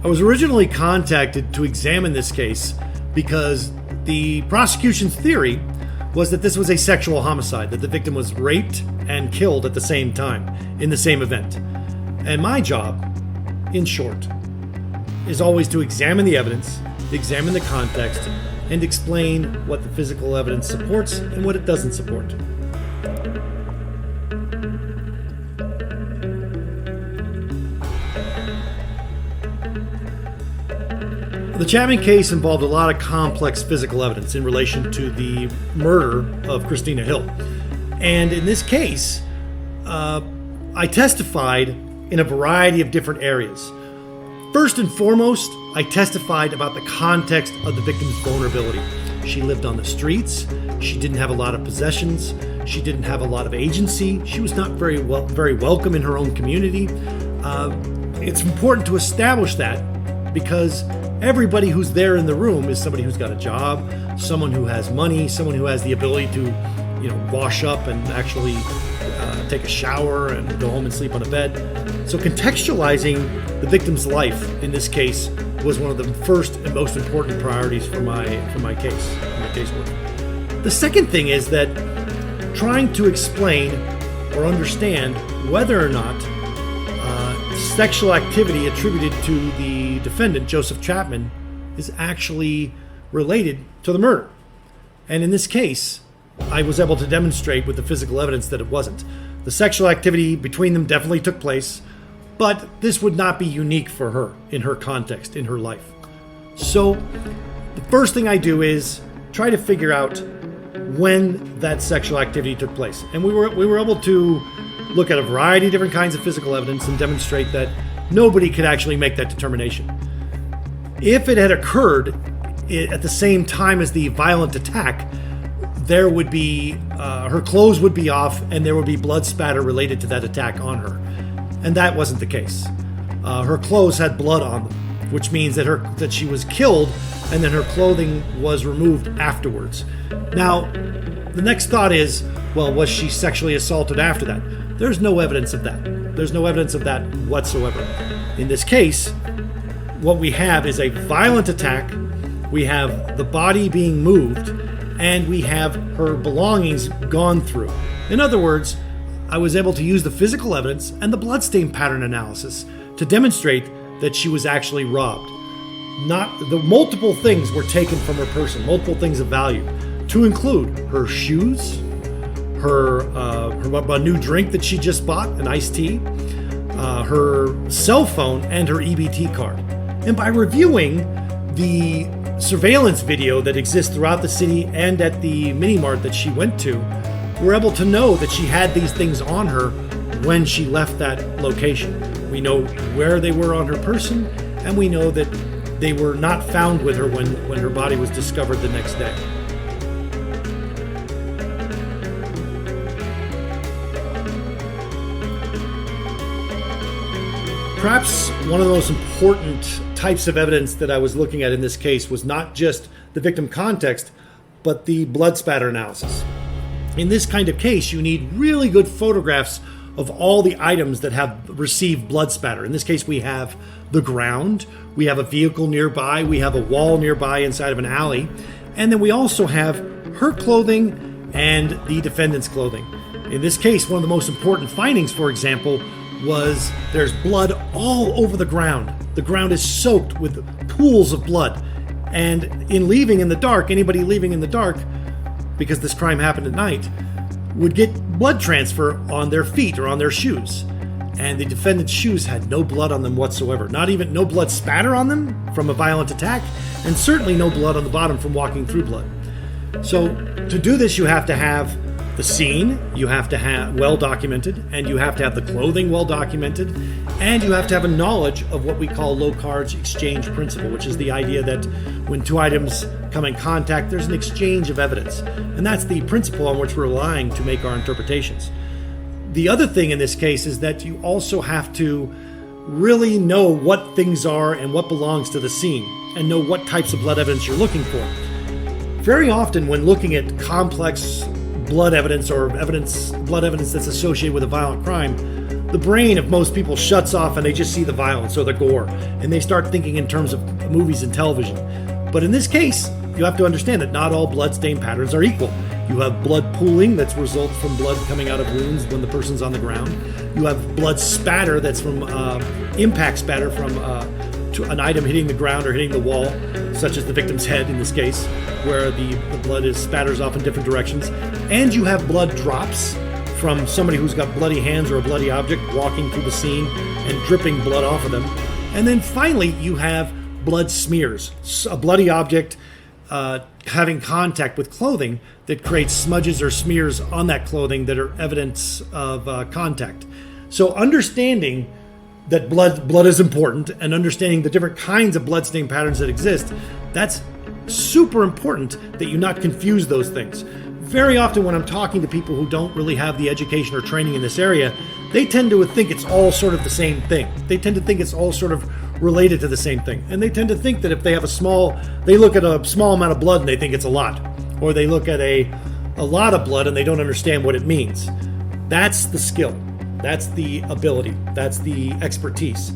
I was originally contacted to examine this case because the prosecution's theory was that this was a sexual homicide, that the victim was raped and killed at the same time, in the same event. And my job, in short, is always to examine the evidence, examine the context, and explain what the physical evidence supports and what it doesn't support. The Chapman case involved a lot of complex physical evidence in relation to the murder of Christina Hill. And in this case, I testified in a variety of different areas. First and foremost, I testified about the context of the victim's vulnerability. She lived on the streets. She didn't have a lot of possessions. She didn't have a lot of agency. She was not very welcome in her own community. It's important to establish that because everybody who's there in the room is somebody who's got a job, someone who has money, someone who has the ability to, wash up and actually take a shower and go home and sleep on a bed. So contextualizing the victim's life in this case was one of the first and most important priorities for my casework. The second thing is that trying to explain or understand whether or not sexual activity attributed to the defendant, Joseph Chapman, is actually related to the murder. And in this case, I was able to demonstrate with the physical evidence that it wasn't. The sexual activity between them definitely took place, but this would not be unique for her in her context, in her life. So the first thing I do is try to figure out when that sexual activity took place. And we were able to look at a variety of different kinds of physical evidence and demonstrate that nobody could actually make that determination. If it had occurred at the same time as the violent attack, there would be, her clothes would be off and there would be blood spatter related to that attack on her. And that wasn't the case. Her clothes had blood on them, which means that she was killed and then her clothing was removed afterwards. Now, the next thought is, well, was she sexually assaulted after that? There's no evidence of that. There's no evidence of that whatsoever. In this case, what we have is a violent attack, we have the body being moved, and we have her belongings gone through. In other words, I was able to use the physical evidence and the bloodstain pattern analysis to demonstrate that she was actually robbed. The multiple things were taken from her person, multiple things of value, to include her shoes, a new drink that she just bought, an iced tea, her cell phone, and her EBT card. And by reviewing the surveillance video that exists throughout the city and at the mini mart that she went to, we're able to know that she had these things on her when she left that location. We know where they were on her person, and we know that they were not found with her when her body was discovered the next day. Perhaps one of the most important types of evidence that I was looking at in this case was not just the victim context, but the blood spatter analysis. In this kind of case, you need really good photographs of all the items that have received blood spatter. In this case, we have the ground, we have a vehicle nearby, we have a wall nearby inside of an alley, and then we also have her clothing and the defendant's clothing. In this case, one of the most important findings, for example, was there's blood all over the ground. The ground is soaked with pools of blood. And in leaving in the dark, anybody leaving in the dark, because this crime happened at night, would get blood transfer on their feet or on their shoes. And the defendant's shoes had no blood on them whatsoever. Not even no blood spatter on them from a violent attack, and certainly no blood on the bottom from walking through blood. So to do this, you have to have the scene, you have to have well documented, and you have to have the clothing well documented, and you have to have a knowledge of what we call Locard's exchange principle, which is the idea that when two items come in contact, there's an exchange of evidence. And that's the principle on which we're relying to make our interpretations. The other thing in this case is that you also have to really know what things are and what belongs to the scene, and know what types of blood evidence you're looking for. Very often when looking at complex blood evidence or blood evidence that's associated with a violent crime, the brain of most people shuts off and they just see the violence or the gore, and they start thinking in terms of movies and television. But in this case, you have to understand that not all bloodstain patterns are equal. You have blood pooling that's result from blood coming out of wounds when the person's on the ground. You have blood spatter that's from impact spatter from an item hitting the ground or hitting the wall, such as the victim's head in this case, where the blood spatters off in different directions. And you have blood drops from somebody who's got bloody hands or a bloody object walking through the scene and dripping blood off of them. And then finally, you have blood smears, a bloody object having contact with clothing that creates smudges or smears on that clothing that are evidence of contact. So understanding that blood is important and understanding the different kinds of bloodstain patterns that exist, that's super important that you not confuse those things. Very often when I'm talking to people who don't really have the education or training in this area, they tend to think it's all sort of the same thing. They tend to think it's all sort of related to the same thing. And they tend to think that if they have they look at a small amount of blood and they think it's a lot. Or they look at a lot of blood and they don't understand what it means. That's the skill. That's the ability. That's the expertise.